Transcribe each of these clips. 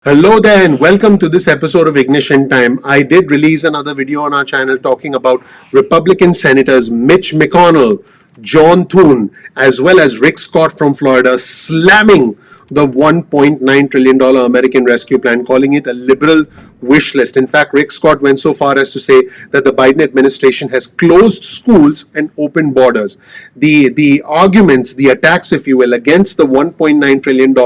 Hello there and welcome to this episode of Ignition Time. I did release another video on our channel talking about Republican Senators Mitch McConnell, John Thune, as well as Rick Scott from Florida slamming the $1.9 trillion American Rescue Plan, calling it a liberal wish list. In fact, Rick Scott went so far as to say that the Biden administration has closed schools and opened borders. The arguments, the attacks, if you will, against the $1.9 trillion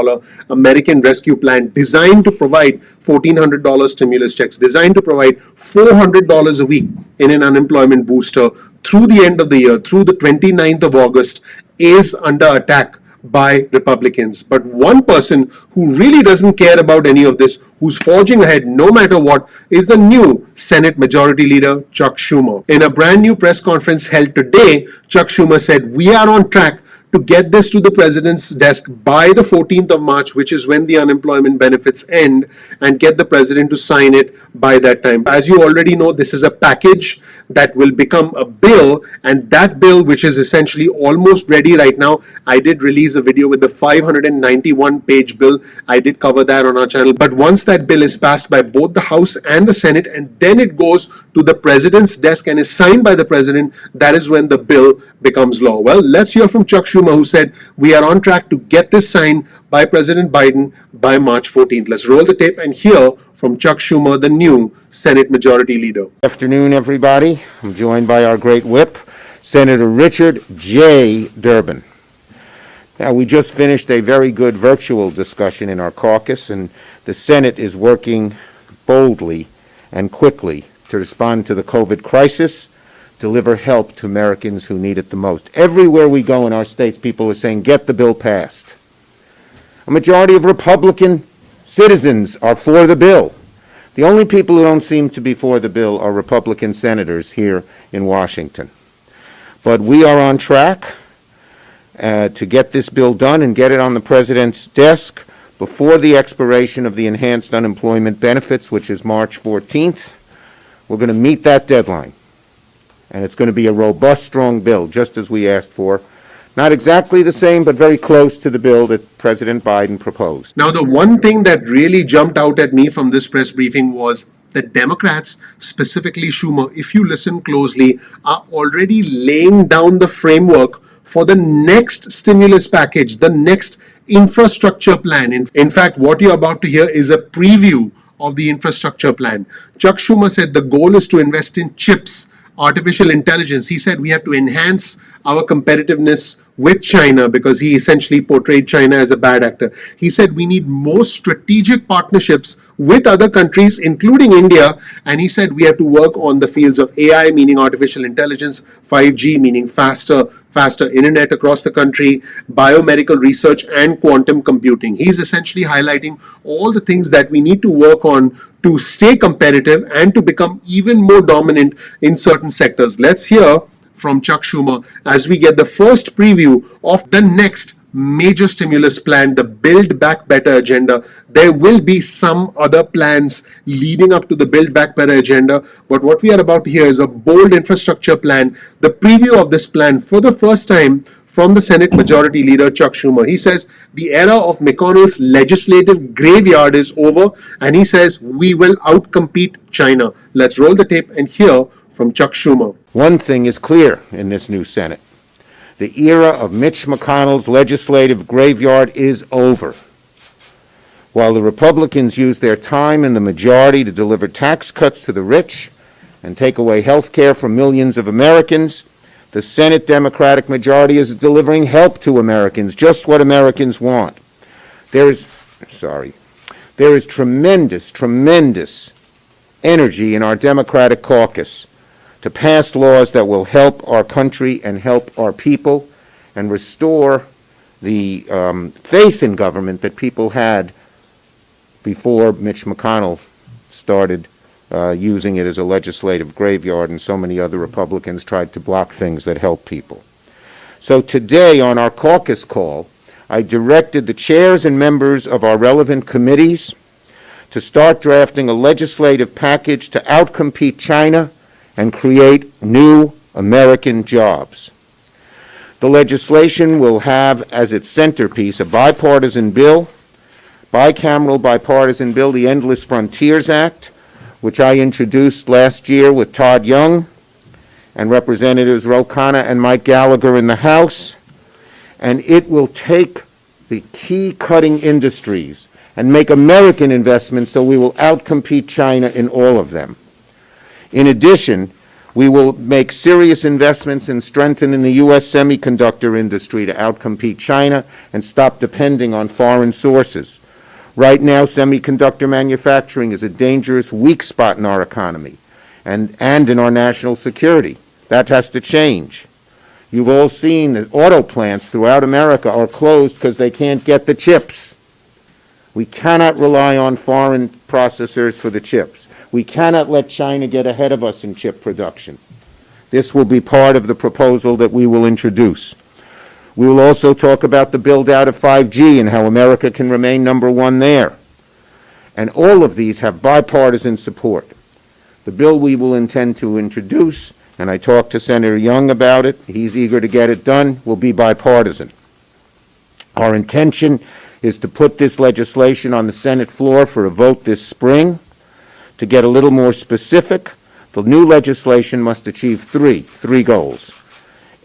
American Rescue Plan designed to provide $1,400 stimulus checks, designed to provide $400 a week in an unemployment booster through the end of the year, through the 29th of August, is under attack by Republicans. But one person who really doesn't care about any of this, who's forging ahead no matter what, is the new Senate Majority Leader, Chuck Schumer. In a brand new press conference held today, Chuck Schumer said, "We are on track to get this to the president's desk by the 14th of March, which is when the unemployment benefits end, and get the president to sign it by that time." As you already know, this is a package that will become a bill, and that bill, which is essentially almost ready right now, I did release a video with the 591-page bill. I did cover that on our channel. But once that bill is passed by both the House and the Senate, and then it goes to the president's desk and is signed by the president, that is when the bill becomes law. Well, let's hear from Chuck Schumer, who said we are on track to get this signed by President Biden by March 14th. Let's roll the tape and hear from Chuck Schumer, the new Senate Majority Leader. Good afternoon, everybody. I'm joined by our great whip, Senator Richard J. Durbin. Now, we just finished a very good virtual discussion in our caucus, and the Senate is working boldly and quickly to respond to the COVID crisis, deliver help to Americans who need it the most. Everywhere we go in our states, people are saying, get the bill passed. A majority of Republican citizens are for the bill. The only people who don't seem to be for the bill are Republican senators here in Washington. But we are on track to get this bill done and get it on the president's desk before the expiration of the enhanced unemployment benefits, which is March 14th. We're going to meet that deadline. And it's going to be a robust, strong bill, just as we asked for. Not exactly the same, but very close to the bill that President Biden proposed. Now, the one thing that really jumped out at me from this press briefing was that Democrats, specifically Schumer, if you listen closely, are already laying down the framework for the next stimulus package, the next infrastructure plan. In fact, what you're about to hear is a preview of the infrastructure plan. Chuck Schumer said the goal is to invest in chips, artificial intelligence. He said we have to enhance our competitiveness with China, because he essentially portrayed China as a bad actor. He said we need more strategic partnerships with other countries, including India, and he said we have to work on the fields of AI, meaning artificial intelligence, 5G, meaning faster internet across the country, biomedical research, and quantum computing. He's essentially highlighting all the things that we need to work on to stay competitive and to become even more dominant in certain sectors. Let's hear from Chuck Schumer as we get the first preview of the next major stimulus plan, the Build Back Better agenda. There will be some other plans leading up to the Build Back Better agenda, but what we are about to hear is a bold infrastructure plan, the preview of this plan for the first time from the Senate Majority Leader, Chuck Schumer. He says the era of McConnell's legislative graveyard is over, and he says we will outcompete China. Let's roll the tape and hear from Chuck Schumer. One thing is clear in this new Senate. The era of Mitch McConnell's legislative graveyard is over. While the Republicans use their time in the majority to deliver tax cuts to the rich and take away health care from millions of Americans, the Senate Democratic majority is delivering help to Americans, just what Americans want. There is tremendous energy in our Democratic caucus to pass laws that will help our country and help our people and restore the faith in government that people had before Mitch McConnell started using it as a legislative graveyard, and so many other Republicans tried to block things that help people. So today on our caucus call, I directed the chairs and members of our relevant committees to start drafting a legislative package to outcompete China and create new American jobs. The legislation will have as its centerpiece a bipartisan bill bicameral bipartisan bill, the Endless Frontiers Act, which I introduced last year with Todd Young and Representatives Ro Khanna and Mike Gallagher in the House. And it will take the key cutting industries and make American investments so we will outcompete China in all of them. In addition, we will make serious investments in strengthening the U.S. semiconductor industry to outcompete China and stop depending on foreign sources. Right now, semiconductor manufacturing is a dangerous weak spot in our economy and in our national security. That has to change. You've all seen that auto plants throughout America are closed because they can't get the chips. We cannot rely on foreign processors for the chips. We cannot let China get ahead of us in chip production. This will be part of the proposal that we will introduce. We will also talk about the build-out of 5G and how America can remain number one there. And all of these have bipartisan support. The bill we will intend to introduce, and I talked to Senator Young about it, he's eager to get it done, will be bipartisan. Our intention is to put this legislation on the Senate floor for a vote this spring. To get a little more specific, the new legislation must achieve three goals.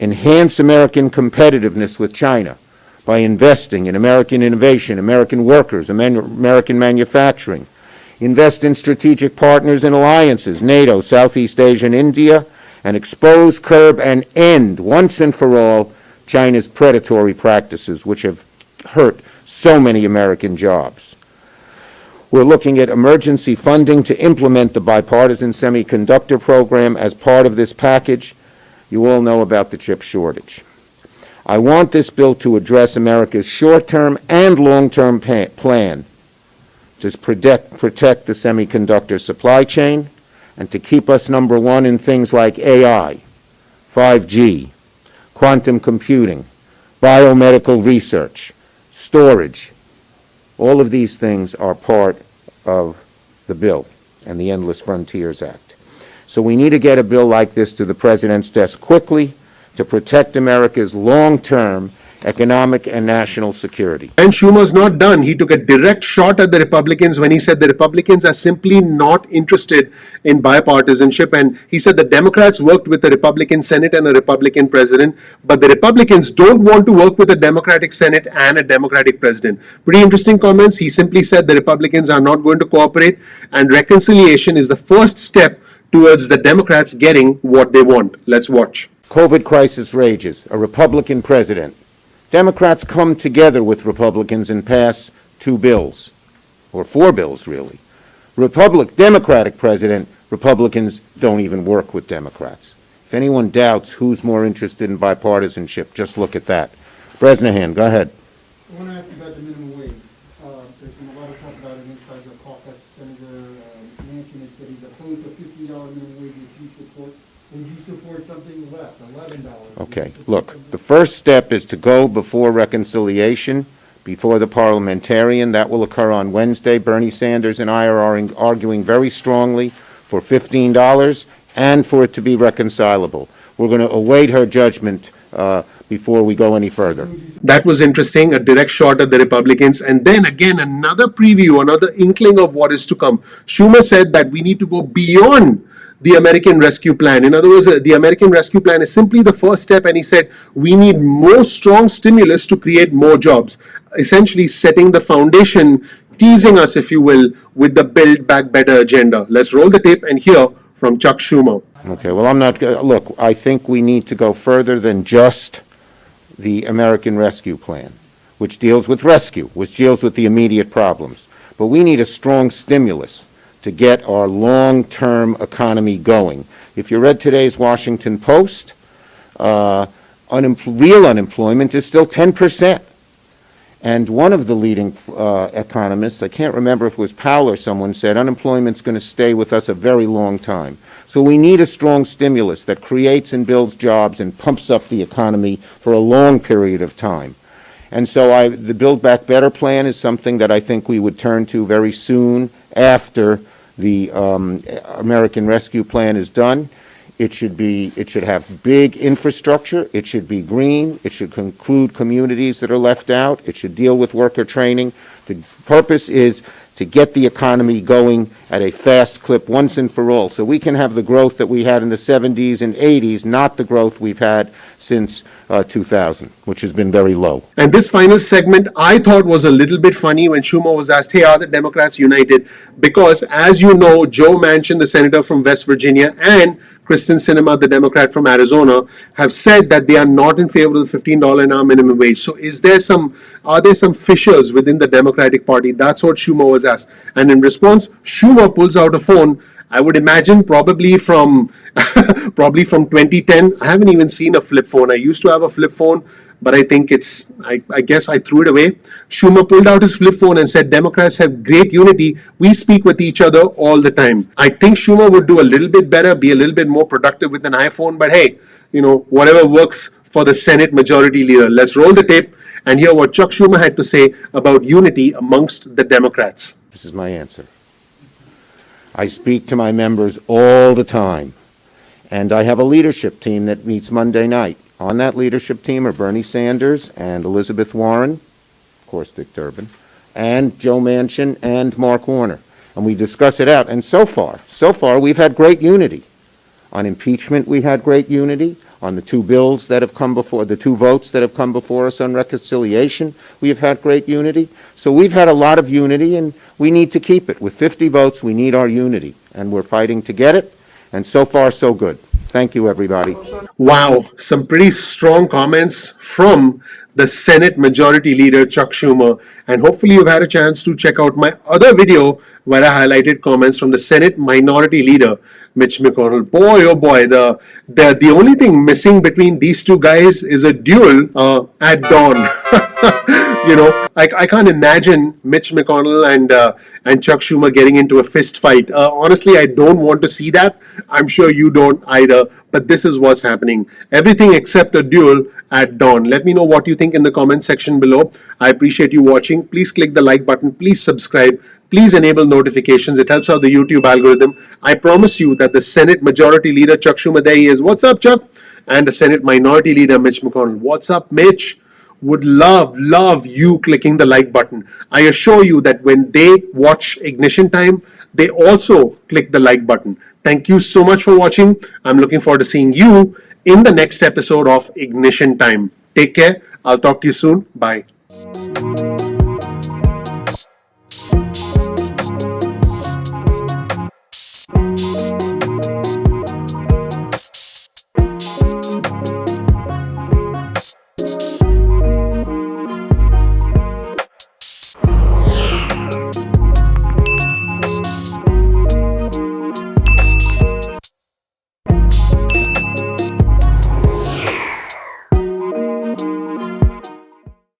Enhance American competitiveness with China by investing in American innovation, American workers, American manufacturing. Invest in strategic partners and alliances, NATO, Southeast Asia, and India, and expose, curb, and end, once and for all, China's predatory practices, which have hurt so many American jobs. We're looking at emergency funding to implement the bipartisan semiconductor program as part of this package. You all know about the chip shortage. I want this bill to address America's short-term and long-term plan to protect the semiconductor supply chain and to keep us number one in things like AI, 5G, quantum computing, biomedical research, storage. All of these things are part of the bill and the Endless Frontiers Act. So we need to get a bill like this to the President's desk quickly to protect America's long-term economic and national security. And Schumer's not done. He took a direct shot at the Republicans when he said the Republicans are simply not interested in bipartisanship. And he said the Democrats worked with a Republican Senate and a Republican president, but the Republicans don't want to work with a Democratic Senate and a Democratic president. Pretty interesting comments. He simply said the Republicans are not going to cooperate, and reconciliation is the first step towards the Democrats getting what they want. Let's watch. COVID crisis rages. A Republican president. Democrats come together with Republicans and pass 2 bills, or 4 bills, really. Democratic president, Republicans don't even work with Democrats. If anyone doubts who's more interested in bipartisanship, just look at that. Bresnahan, go ahead. I want to ask you about the minimum wage. There's been a lot of talk about it inside the caucus. Senator Manchin has said he's opposed to $15 minimum wage, which you support. Would you support something less, $11? Okay, look, the first step is to go before reconciliation, before the parliamentarian. That will occur on Wednesday. Bernie Sanders and I are arguing very strongly for $15 and for it to be reconcilable. We're going to await her judgment before we go any further. That was interesting, a direct shot at the Republicans. And then again, another preview, another inkling of what is to come. Schumer said that we need to go beyond the American Rescue Plan. In other words, the American Rescue Plan is simply the first step, and he said we need more strong stimulus to create more jobs, essentially setting the foundation, teasing us, if you will, with the Build Back Better agenda. Let's roll the tape and hear from Chuck Schumer. Okay, well, look, I think we need to go further than just the American Rescue Plan, which deals with rescue, which deals with the immediate problems. But we need a strong stimulus to get our long-term economy going. If you read today's Washington Post, real unemployment is still 10%. And one of the leading economists, I can't remember if it was Powell or someone, said unemployment's going to stay with us a very long time. So we need a strong stimulus that creates and builds jobs and pumps up the economy for a long period of time. And so the Build Back Better plan is something that I think we would turn to very soon after the American Rescue Plan is done. It should have big infrastructure. It should be green. It should include communities that are left out. It should deal with worker training. The purpose is to get the economy going at a fast clip once and for all, so we can have the growth that we had in the 70s and 80s, not the growth we've had since 2000, which has been very low. And this final segment I thought was a little bit funny when Schumer was asked, hey, are the Democrats united? Because as you know, Joe Manchin, the senator from West Virginia, and Kristen Sinema, the Democrat from Arizona, have said that they are not in favor of the $15 an hour minimum wage. So are there some fissures within the Democratic Party? That's what Schumer was asked. And in response, Schumer pulls out a phone, I would imagine probably from 2010. I haven't even seen a flip phone. I used to have a flip phone, but I think I guess I threw it away. Schumer pulled out his flip phone and said, Democrats have great unity. We speak with each other all the time. I think Schumer would do a little bit better, be a little bit more productive with an iPhone, but hey, whatever works for the Senate Majority Leader. Let's roll the tape and hear what Chuck Schumer had to say about unity amongst the Democrats. This is my answer. I speak to my members all the time, and I have a leadership team that meets Monday night. On that leadership team are Bernie Sanders and Elizabeth Warren, of course Dick Durbin, and Joe Manchin and Mark Warner. And we discuss it out. And so far, we've had great unity. On impeachment, we had great unity. On the two bills that have come before, the two votes that have come before us on reconciliation, we have had great unity. So we've had a lot of unity, and we need to keep it. With 50 votes, we need our unity, and we're fighting to get it. And so far, so good. Thank you, everybody. Wow, some pretty strong comments from the Senate Majority Leader, Chuck Schumer. And hopefully you've had a chance to check out my other video where I highlighted comments from the Senate Minority Leader, Mitch McConnell. Boy, oh boy, the only thing missing between these two guys is a duel at dawn. I can't imagine Mitch McConnell and Chuck Schumer getting into a fist fight. Honestly, I don't want to see that. I'm sure you don't either. But this is what's happening. Everything except a duel at dawn. Let me know what you think in the comment section below. I appreciate you watching. Please click the like button. Please subscribe. Please enable notifications. It helps out the YouTube algorithm. I promise you that the Senate Majority Leader, Chuck Schumer, there he is. What's up, Chuck? And the Senate Minority Leader, Mitch McConnell. What's up, Mitch? Would love you clicking the like button. I assure you that when they watch Ignition Time, they also click the like button. Thank you so much for watching. I'm looking forward to seeing you in the next episode of Ignition Time. Take care. I'll talk to you soon. Bye.